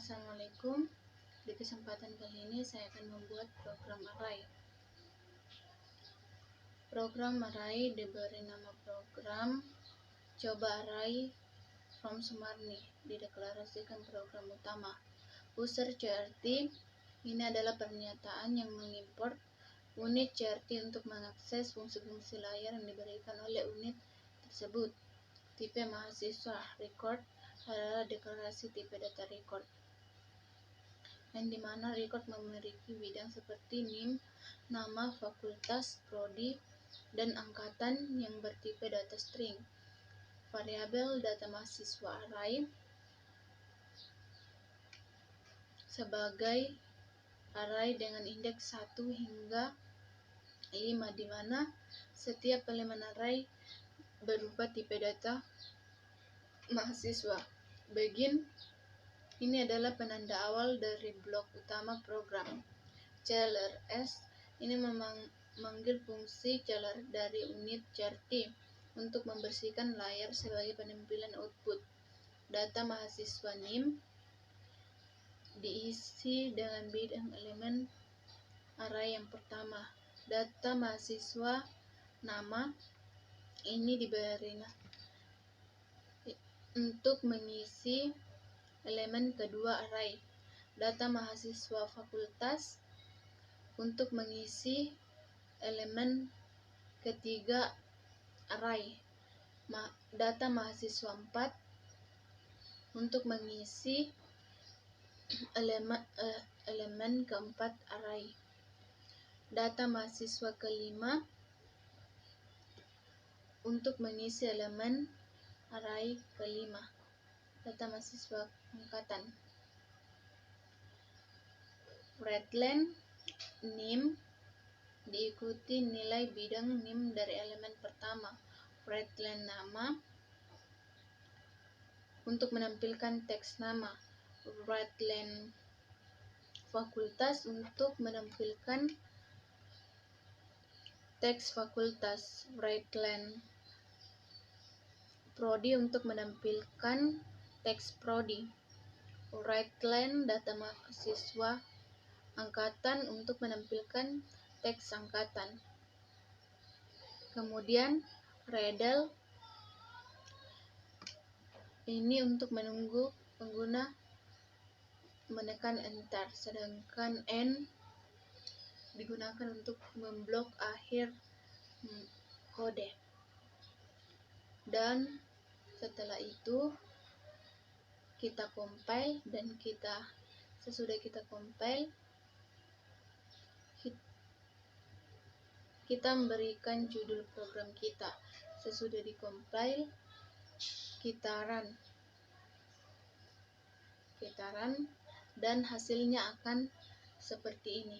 Assalamualaikum. Di kesempatan kali ini saya akan membuat program array. Program array diberi nama program coba array from Sumarni. Dideklarasikan program utama. User CRT ini adalah pernyataan yang mengimport unit CRT untuk mengakses fungsi-fungsi layar yang diberikan oleh unit tersebut. Tipe mahasiswa record adalah deklarasi tipe data record, yang dimana record memiliki bidang seperti NIM, nama, fakultas, prodi, dan angkatan yang bertipe data string. Variabel data mahasiswa array sebagai array dengan indeks 1 hingga 5, di mana setiap elemen array berupa tipe data mahasiswa. Begin ini adalah penanda awal dari blok utama program. CLRS ini memanggil fungsi CLR dari unit CRT untuk membersihkan layar sebagai penampilan output. Data mahasiswa NIM diisi dengan bidang elemen array yang pertama. Data mahasiswa nama ini diberi untuk mengisi elemen kedua array. Data mahasiswa fakultas untuk mengisi elemen ketiga array. Data mahasiswa 4 untuk mengisi elemen keempat array. Data mahasiswa kelima untuk mengisi elemen array kelima. Data mahasiswa angkatan. Redline NIM diikuti nilai bidang NIM dari elemen pertama. Redline nama untuk menampilkan teks nama. Redline fakultas untuk menampilkan teks fakultas. Redline prodi untuk menampilkan teks prodi. Redline data mahasiswa angkatan untuk menampilkan teks angkatan. Kemudian Redel ini untuk menunggu pengguna menekan enter, sedangkan N digunakan untuk memblok akhir kode. Dan setelah itu kita compile, dan sesudah kita compile kita memberikan judul program kita. Sesudah di-compile kita run, dan hasilnya akan seperti ini.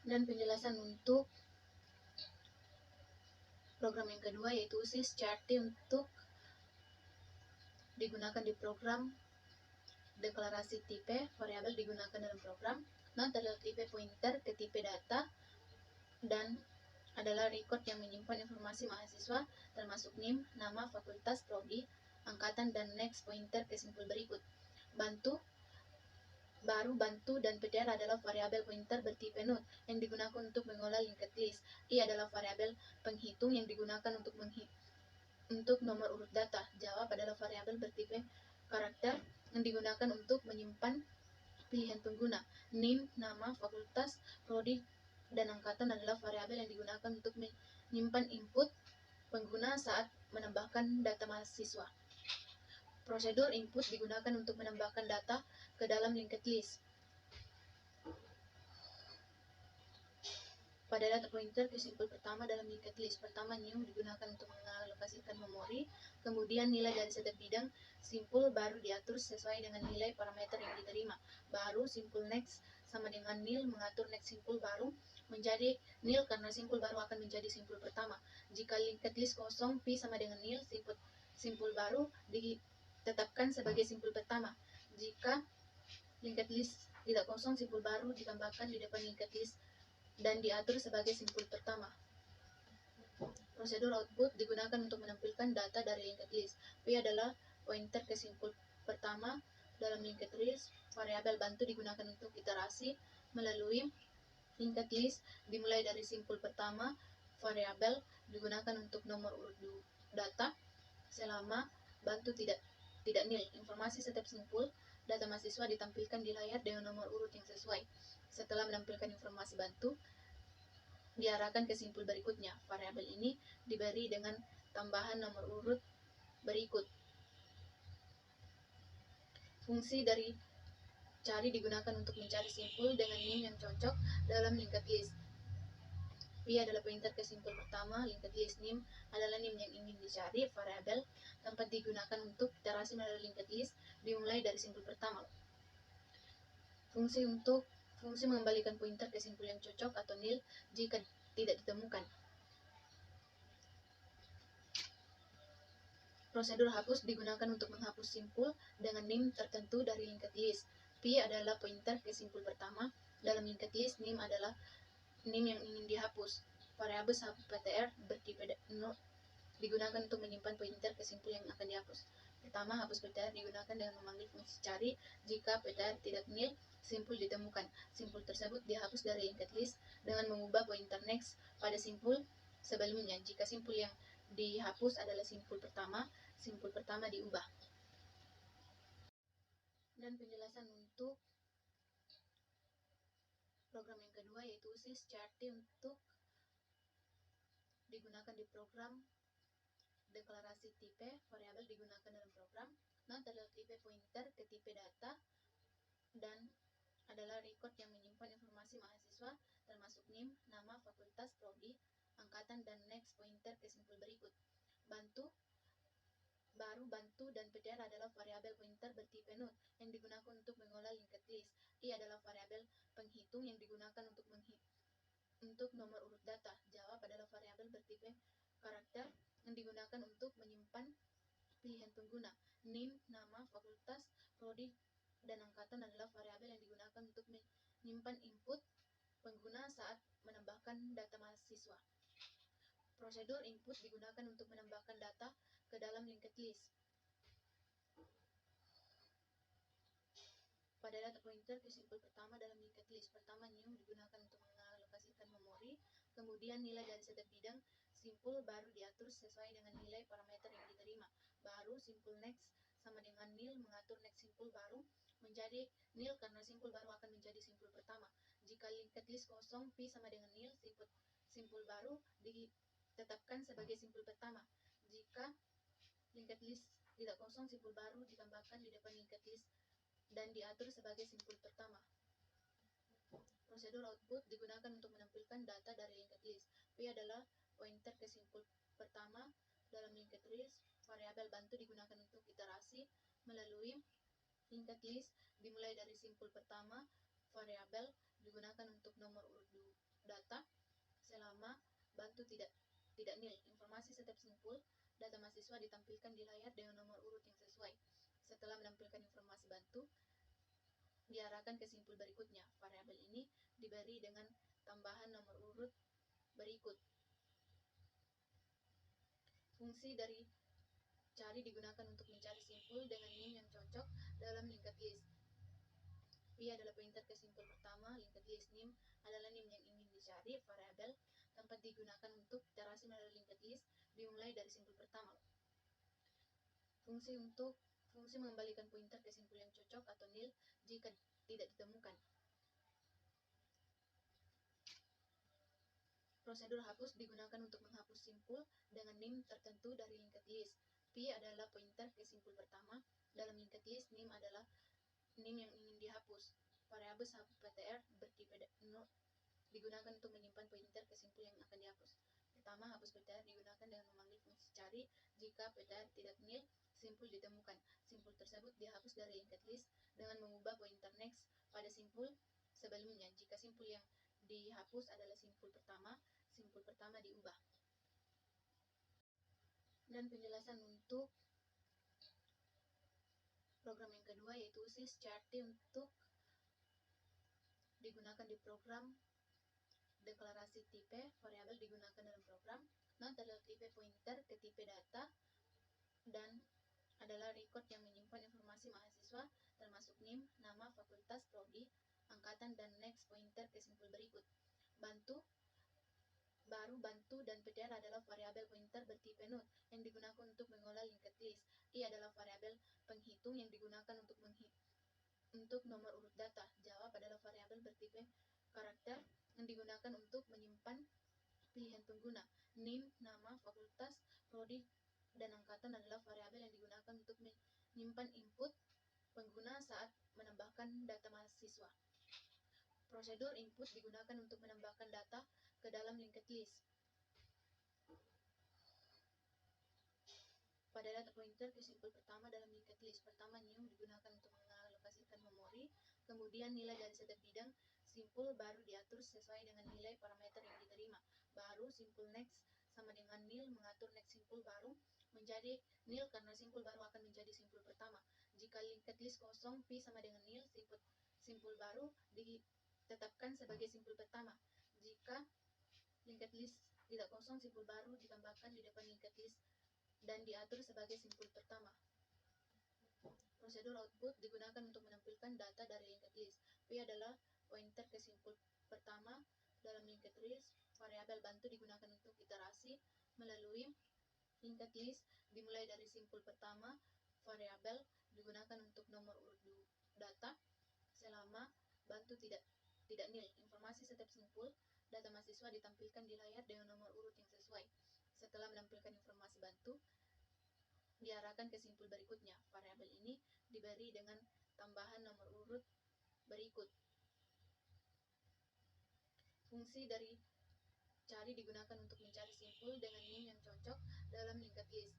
Dan penjelasan untuk program yang kedua yaitu uses CRT untuk digunakan di program. Deklarasi tipe variabel digunakan dalam program. Not adalah tipe pointer ke tipe data dan adalah record yang menyimpan informasi mahasiswa termasuk NIM, nama, fakultas, prodi, angkatan, dan next pointer ke simpul berikut. Bantu dan PTR adalah variabel pointer bertipe node yang digunakan untuk mengolah linked list. I adalah variabel penghitung yang digunakan untuk nomor urut data. Jawab adalah variabel bertipe karakter yang digunakan untuk menyimpan pilihan pengguna. NIM, nama, fakultas, prodi, dan angkatan adalah variabel yang digunakan untuk menyimpan input pengguna saat menambahkan data mahasiswa. Prosedur input digunakan untuk menambahkan data ke dalam linked list. Pada data pointer ke simpul pertama dalam linked list, pertama new digunakan untuk mengalokasikan memori, kemudian nilai dari setiap bidang simpul baru diatur sesuai dengan nilai parameter yang diterima. Baru simpul next sama dengan nil, mengatur next simpul baru menjadi nil karena simpul baru akan menjadi simpul pertama. Jika linked list kosong, pi sama dengan nil, simpul baru ditetapkan sebagai simpul pertama. Jika linked list tidak kosong, simpul baru ditambahkan di depan linked list dan diatur sebagai simpul pertama. Prosedur output digunakan untuk menampilkan data dari linked list. P adalah pointer ke simpul pertama, Dalam linked list, variabel bantu digunakan untuk iterasi melalui linked list dimulai dari simpul pertama. Variabel digunakan untuk nomor urut data selama bantu tidak nil. Informasi setiap simpul data mahasiswa ditampilkan di layar dengan nomor urut yang sesuai. Setelah menampilkan informasi bantu, diarahkan ke simpul berikutnya. Variabel ini diberi dengan tambahan nomor urut berikut. Fungsi dari cari digunakan untuk mencari simpul dengan nim yang cocok dalam linked list. P adalah pointer ke simpul pertama. Linked list nim adalah nim yang ingin dicari. Variabel tempat digunakan untuk iterasi melalui linked list dimulai dari simpul pertama. Fungsi mengembalikan pointer ke simpul yang cocok atau nil jika tidak ditemukan. Prosedur hapus digunakan untuk menghapus simpul dengan nim tertentu dari linked list. P adalah pointer ke simpul pertama. Dalam linked list, nim adalah nim yang ingin dihapus. Variabel ptr bertipe node digunakan untuk menyimpan pointer ke simpul yang akan dihapus. Pertama, hapus ptr digunakan dengan memanggil fungsi cari. Jika ptr tidak nil, simpul ditemukan. Simpul tersebut dihapus dari linked list dengan mengubah pointer next pada simpul sebelumnya. Jika simpul yang dihapus adalah simpul pertama diubah. Dan penjelasan untuk program yang kedua yaitu syscrt untuk digunakan di program deklarasi tipe. Variabel digunakan dalam program. Not adalah tipe pointer ke tipe data dan adalah record yang menyimpan informasi mahasiswa termasuk nim, nama, fakultas, prodi, angkatan, dan next pointer ke simpul berikut. Bantu dan ptr adalah variabel pointer bertipe node yang digunakan untuk mengolah linked list. I adalah variabel penghitung yang digunakan untuk nomor urut data. Jawab adalah variabel bertipe karakter yang digunakan untuk menyimpan pilihan pengguna. Nim, nama, fakultas, prodi, dan angkatan adalah variabel yang digunakan untuk menyimpan input pengguna saat menambahkan data mahasiswa. Prosedur input digunakan untuk menambahkan data ke dalam linked list. Pada data pointer ke simpul pertama dalam linked list, pertama new digunakan untuk mengalokasikan memori, kemudian nilai dari setiap bidang simpul baru diatur sesuai dengan nilai parameter yang diterima. Baru simpul next sama dengan nil, mengatur next simpul baru menjadi nil karena simpul baru akan menjadi simpul pertama. Jika linked list kosong, P sama dengan nil, simpul baru ditetapkan sebagai simpul pertama. Jika linked list tidak kosong, simpul baru ditambahkan di depan linked list dan diatur sebagai simpul pertama. Prosedur output digunakan untuk menampilkan data dari linked list. P adalah pointer ke simpul pertama dalam linked list. Variabel bantu digunakan untuk iterasi melalui linked list dimulai dari simpul pertama. Variabel digunakan untuk nomor urut data selama bantu tidak nil. Informasi setiap simpul data mahasiswa ditampilkan di layar dengan nomor urut yang sesuai. Setelah menampilkan informasi bantu, diarahkan ke simpul berikutnya. Variabel ini diberi dengan tambahan nomor urut berikut. Fungsi dari cari digunakan untuk mencari simpul dengan nim yang cocok dalam linked list. P adalah pointer ke simpul pertama. Linked list nim adalah nim yang ingin dicari. Variabel tempat digunakan untuk iterasi melalui linked list dimulai dari simpul pertama. Fungsi mengembalikan pointer ke simpul yang cocok atau nil jika tidak ditemukan. Prosedur hapus digunakan untuk menghapus simpul dengan nim tertentu dari linked list. P adalah pointer ke simpul pertama. Dalam linked list, nim adalah nim yang ingin dihapus. Variabel ptr bertipe node digunakan untuk menyimpan pointer ke simpul yang akan dihapus. Pertama, hapus ptr digunakan dengan memanggil fungsi cari. Jika ptr tidak nil, simpul ditemukan. Simpul tersebut dihapus dari linked list dengan mengubah pointer next pada simpul sebelumnya. Jika simpul yang dihapus adalah simpul pertama diubah. Dan penjelasan untuk program yang kedua yaitu syscrt untuk digunakan di program deklarasi tipe. Variabel digunakan dalam program. Not adalah tipe pointer ke tipe data dan adalah record yang menyimpan informasi mahasiswa termasuk baru, bantu, dan PTR adalah variabel pointer bertipe node yang digunakan untuk mengolah linked list. I adalah variabel penghitung yang digunakan untuk nomor urut data. Jawab adalah variabel bertipe karakter yang digunakan untuk menyimpan pilihan pengguna. NIM, nama, fakultas, prodi, dan angkatan adalah variabel yang digunakan untuk menyimpan input pengguna saat menambahkan data mahasiswa. Prosedur input digunakan untuk menambahkan data ke dalam linked list. Pada data pointer ke simpul pertama dalam linked list, pertama new digunakan untuk mengalokasikan memori, kemudian nilai dari setiap bidang simpul baru diatur sesuai dengan nilai parameter yang diterima. Baru simpul next sama dengan nil, mengatur next simpul baru menjadi nil karena simpul baru akan menjadi simpul pertama. Jika linked list kosong, pi sama dengan nil, simpul baru ditetapkan sebagai simpul pertama. Jika linked list tidak kosong, simpul baru ditambahkan di depan linked list dan diatur sebagai simpul pertama. Prosedur output digunakan untuk menampilkan data dari linked list. P adalah pointer ke simpul pertama dalam linked list. Variabel bantu digunakan untuk iterasi melalui linked list dimulai dari simpul pertama. Variabel digunakan untuk nomor urut data selama bantu tidak nil. Informasi setiap simpul data mahasiswa ditampilkan di layar dengan nomor urut yang sesuai. Setelah menampilkan informasi bantu, diarahkan ke simpul berikutnya. Variabel ini diberi dengan tambahan nomor urut berikut. Fungsi dari cari digunakan untuk mencari simpul dengan NIM yang cocok dalam linked list.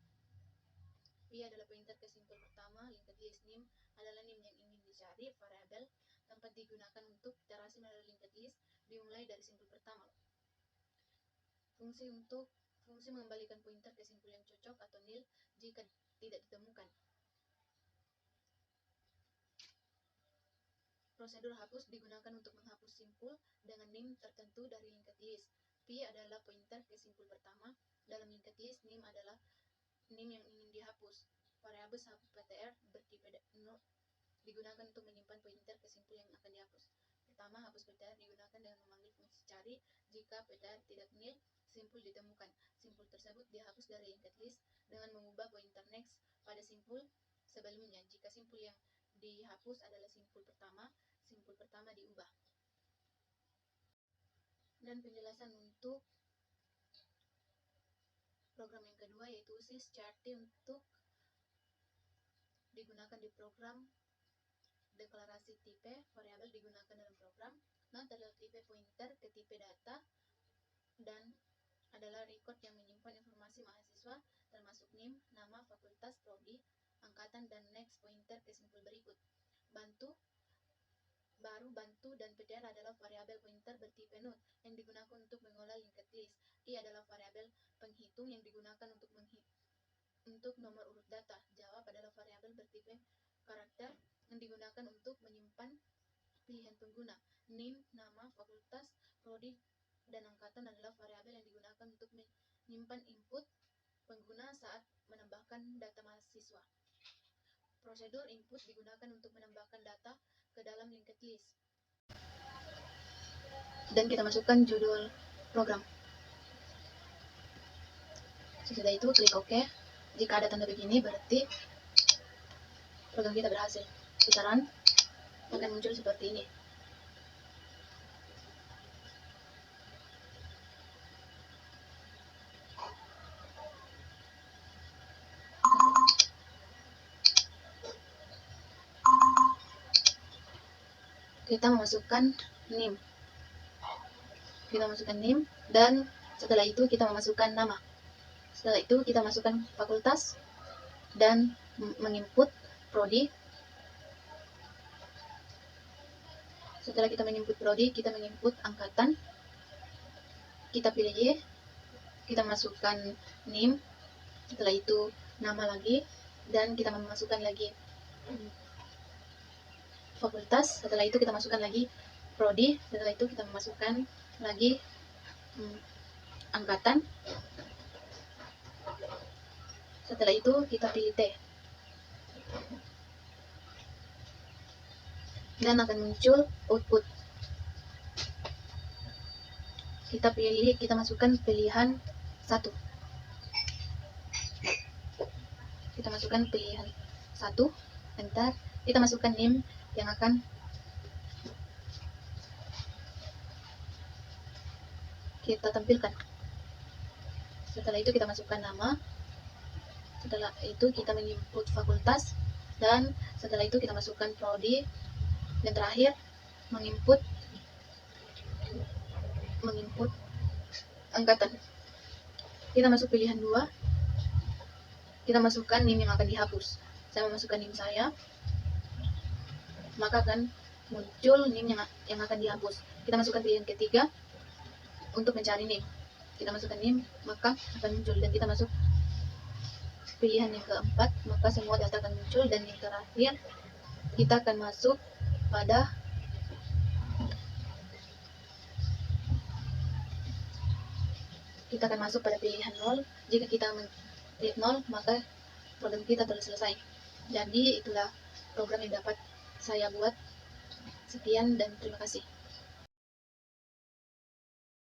P adalah pointer ke simpul pertama linked list. NIM adalah NIM yang ingin dicari. Variabel tempat digunakan untuk iterasi melalui linked list dimulai dari simpul pertama. Fungsi mengembalikan pointer ke simpul yang cocok atau nil jika tidak ditemukan. Prosedur hapus digunakan untuk menghapus simpul dengan NIM tertentu dari linked list. P adalah pointer ke simpul pertama dalam linked list. NIM adalah NIM yang ingin dihapus. Variabel hapus PTR bertipe node digunakan untuk menyimpan pointer ke simpul yang akan dihapus. Pertama, hapus PTR digunakan dengan memanggil fungsi cari. Jika PTR tidak nil, simpul ditemukan. Simpul tersebut dihapus dari linked list dengan mengubah pointer next pada simpul sebelumnya. Jika simpul yang dihapus adalah simpul pertama diubah. Dan penjelasan untuk program yang kedua yaitu syscrt untuk digunakan di program deklarasi tipe. Variabel digunakan dalam program. Node adalah tipe pointer ke tipe data dan adalah record yang menyimpan informasi mahasiswa termasuk NIM, nama, fakultas, prodi, angkatan, dan next pointer ke simpul berikut. Baru, bantu, dan PTR adalah variabel pointer bertipe node yang digunakan untuk mengolah linked list. I adalah variabel penghitung yang digunakan untuk nomor urut data. Jawab adalah variabel bertipe karakter yang digunakan untuk menyimpan pilihan pengguna. NIM, nama, fakultas, prodi, dan angkatan adalah variabel yang digunakan untuk menyimpan input pengguna saat menambahkan data mahasiswa. Prosedur input digunakan untuk menambahkan data ke dalam linked list. Dan kita masukkan judul program. Sesudah itu klik OK. Jika ada tanda begini berarti program kita berhasil. Kita run, akan muncul seperti ini. Kita memasukkan NIM. Dan setelah itu kita memasukkan nama. Setelah itu kita masukkan fakultas dan menginput prodi. Setelah kita menginput prodi, kita menginput angkatan. Kita pilih Y. Kita masukkan NIM. Setelah itu nama lagi dan kita memasukkan lagi fakultas. Setelah itu kita masukkan lagi prodi. Setelah itu kita memasukkan lagi angkatan. Setelah itu kita pilih T. Dan akan muncul output. kita masukkan pilihan 1. Kita masukkan pilihan 1. Ntar kita masukkan NIM yang akan kita tampilkan. Setelah itu kita masukkan nama. Setelah itu kita menginput fakultas, dan setelah itu kita masukkan prodi, dan terakhir menginput angkatan. Kita masuk pilihan 2. Kita masukkan NIM yang akan dihapus. Saya memasukkan NIM saya, maka akan muncul NIM yang akan dihapus. Kita masukkan pilihan ketiga untuk mencari NIM. Kita masukkan NIM, maka akan muncul, dan kita masuk pilihan yang keempat, maka semua data akan muncul, dan yang terakhir kita akan masuk pada pilihan 0. Jika kita klik 0, maka program kita telah selesai. Jadi itulah program yang dapat saya buat. Sekian dan terima kasih.